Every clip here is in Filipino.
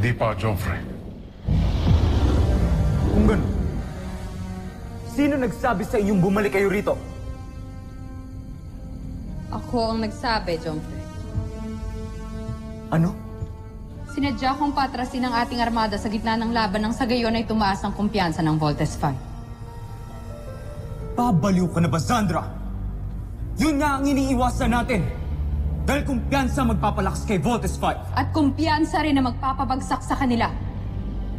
Di pa, Joffrey. Kung ganun, sino nagsabi sa inyong bumalik kayo rito? Ako ang nagsabi, Joffrey. Ano? Sinadya kong patrasin ang ating armada sa gitna ng laban nang sa gayon ay tumaas ang kumpiyansa ng Voltes 5. Babaliw ka na ba, Sandra? Yun nga ang iniiwasan natin. Dahil kumpiyansa magpapalakas kay Voltes 5. At kumpiyansa rin na magpapabagsak sa kanila.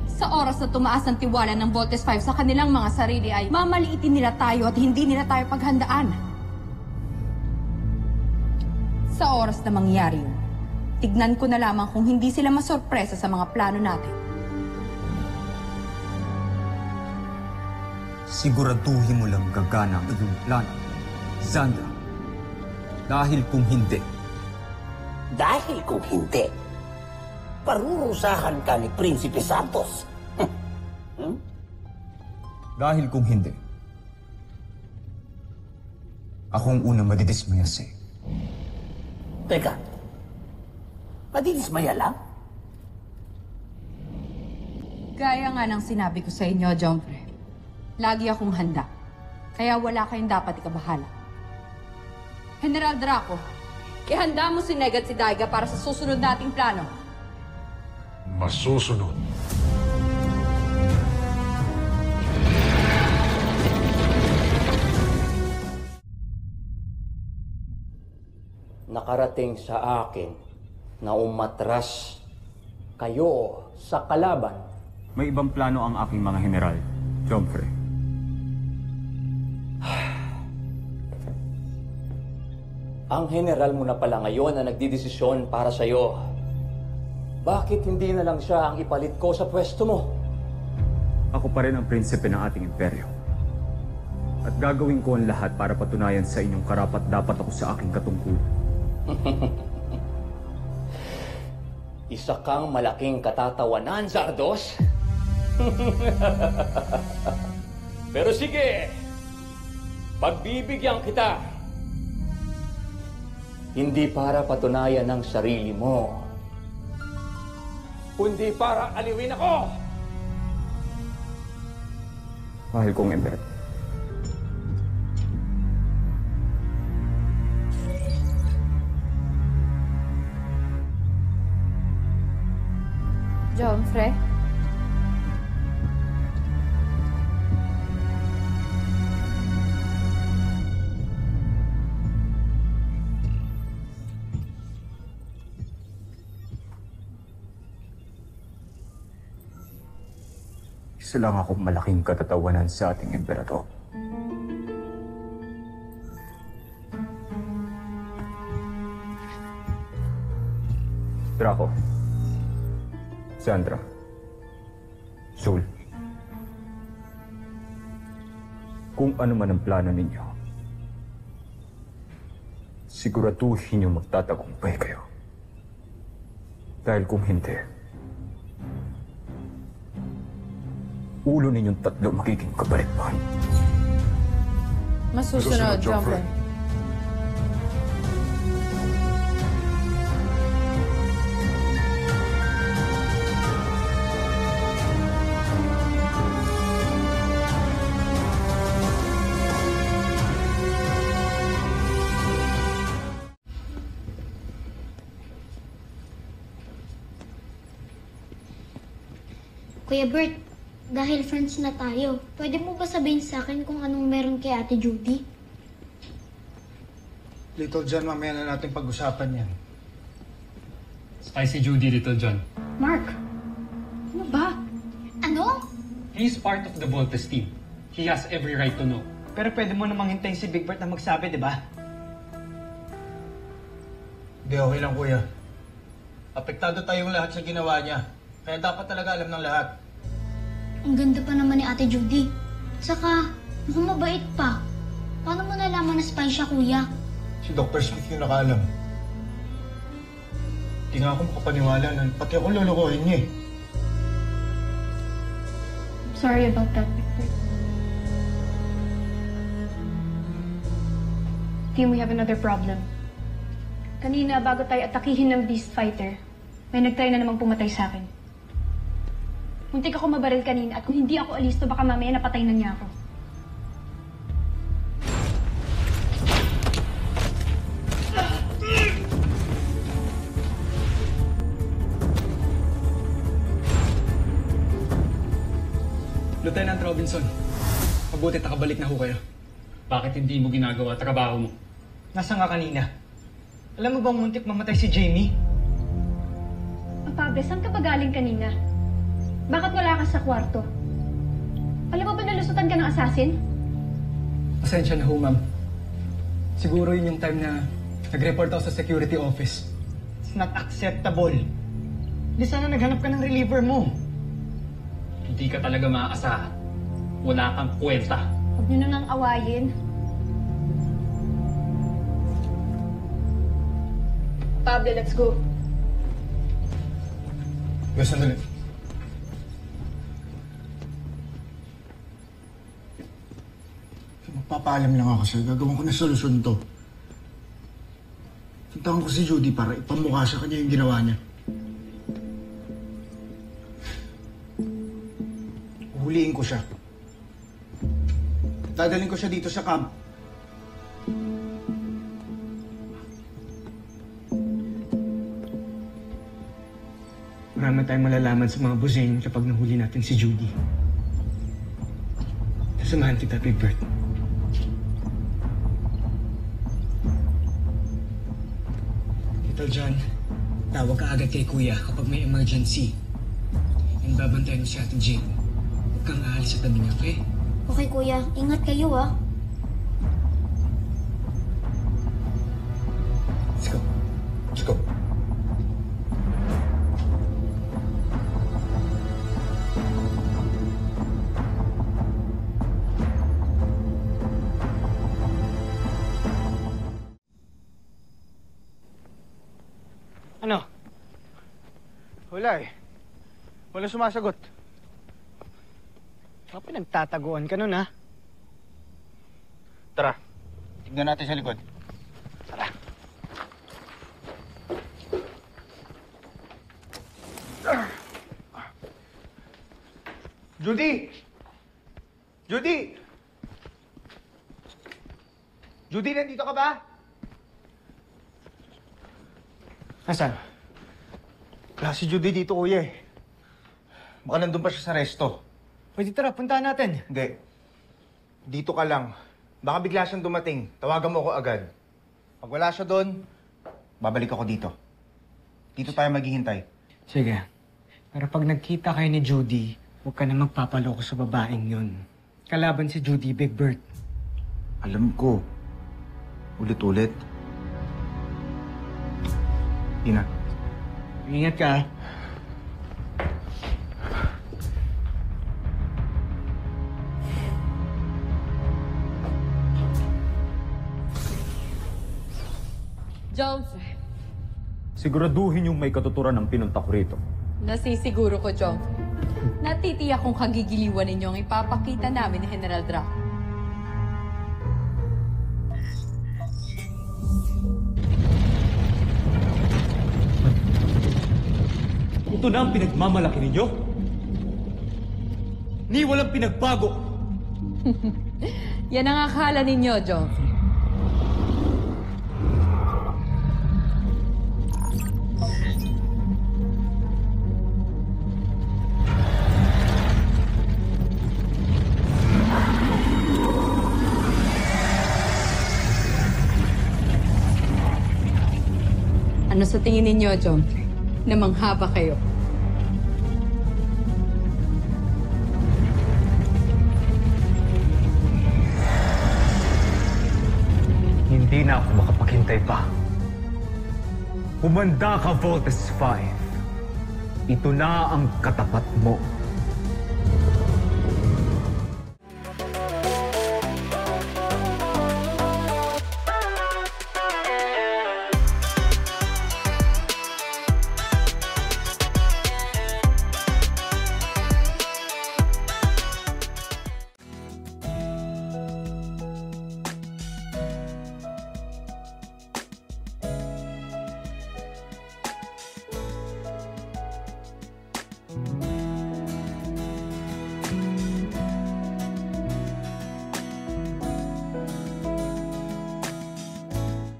Sa oras na tumaas ang tiwala ng Voltes 5 sa kanilang mga sarili ay mamaliitin nila tayo at hindi nila tayo paghandaan. Sa oras na mangyari yun, tignan ko na lamang kung hindi sila masorpresa sa mga plano natin. Siguraduhin mo lang gagana ang iyong plano, Sandra. Dahil kung hindi, parurusahan ka ni Prinsipe Santos. dahil kung hindi, ako ang unang madidismaya sa'yo. Teka, madidismaya lang? Gaya nga ng sinabi ko sa inyo, Joffrey. Lagi akong handa. Kaya wala kayong dapat ikabahala. General Draco, ihanda mo si Ned at si Daiga para sa susunod nating plano. Masusunod. Nakarating sa akin na umatras kayo sa kalaban. May ibang plano ang aking mga general, Joffrey. Ang general mo na pala ngayon na nagdidesisyon para sa'yo. Bakit hindi na lang siya ang ipalit ko sa pwesto mo? Ako pa rin ang prinsipe ng ating imperyo. At gagawin ko ang lahat para patunayan sa inyong karapat-dapat ako sa aking katungkulan. Isa kang malaking katatawanan, Zardos. Pero sige, pagbibigyan kita. Hindi para patunayan ng sarili mo, kundi para aliwin ako. Mahal kong Ember. Joffrey? Isa lang akong malaking katatawanan sa ating emperador. Draco, Sandra, Sul, kung ano man ang plano ninyo, siguraduhin niyo magtatagumpay kayo. Dahil kung hindi, ulo ninyong tatlo magiging kabalikbayan. Masusunod, Joffrey. Kuya Bert, dahil friends na tayo, pwede mo ba sabihin sa akin kung anong meron kay Ate Judy? Little John, mamaya na natin pag-usapan yan. Spicy Judy, Little John. Mark! Ano ba? Ano? He's part of the Voltes team. He has every right to know. Pero pwede mo namang hintayin si Big Bert na magsabi, di ba? Hindi, okay lang, kuya. Apektado tayong lahat sa ginawa niya. Kaya dapat talaga alam ng lahat. Ang ganda pa naman ni Ate Judy. Saka, mukhang mabait pa. Paano mo nalaman na spy siya, kuya? Si Dr. Smith yung nakaalam. Hindi nga ako makapaniwala na pati ako lulukuhin niya eh. Sorry about that, Victor. Team, we have another problem. Kanina, bago tayo atakihin ng Beast Fighter, may nagtry na namang pumatay sa akin. Muntik ako mabaril kanina at kung hindi ako alisto, baka mamaya napatay na niya ako. Lieutenant Robinson, mabuti nakabalik na ho kayo. Bakit hindi mo ginagawa trabaho mo? Nasaan ka kanina? Alam mo bang muntik mamatay si Jamie? Ang Pable, saan ka ba galing kanina? Bakit wala ka sa kwarto? Alam mo ba nalusutan ka ng assassin? Pasensya na ho, ma'am. Siguro yun yung time na nag-report ako sa security office. It's not acceptable. Di sana naghanap ka ng reliever mo. Hindi ka talaga maaasahan. Wala kang kwenta. Huwag niyo na nang awayin. Pable, let's go. Sandali. Magpapaalam lang ako sa'yo. Gagawin ko na solusyon to. Puntahan ko si Judy para ipamukha sa kanya yung ginawa niya. Huliin ko siya. Dadalhin ko siya dito sa camp. Marami tayong malalaman sa mga buzain kapag nahuli natin si Judy. Sasamahan kita, Big Bert. Little John, tawag ka agad kay Kuya kapag may emergency. And babantayan mo si Ate Jane. Huwag kang aalis sa tabi niya, okay? Okay, kuya. Ingat kayo, ah. Let's go. Let's go. Ano? Wala eh. Walang sumasagot. Baka pinagtataguan ka nun, ha? Tara. Tignan natin sa likod. Tara. Judy! Judy! Judy, nandito ka ba? Nasaan? Wala si Judy dito, kuya eh. Baka nandun pa siya sa resto. Pwede tara, puntahan natin. Hindi. Dito ka lang. Baka bigla siyang dumating. Tawagan mo ako agad. Pag wala siya doon, babalik ako dito. Dito tayo maghihintay. Sige. Pero pag nagkita kayo ni Judy, huwag ka na magpapaloko sa babaeng yun. Kalaban si Judy, Big Bert. Alam ko. Ulit-ulit. Ina. Ingat ka. Johnfrey, Siguraduhin yung may katuturan ng pinunta ko rito. nasisiguro ko, Johnfrey. Natitiyak kong kagigiliwan ninyo ang ipapakita namin ni General Draco. Ito na ang pinagmamalaki ninyo? Ni walang pinagbago. Yan ang akala ninyo, Johnfrey. Ano sa tingin ninyo, Johnfrey? Namangha ba kayo? Hindi na ako makapaghintay pa. Humanda ka, Voltes 5. Ito na ang katapat mo.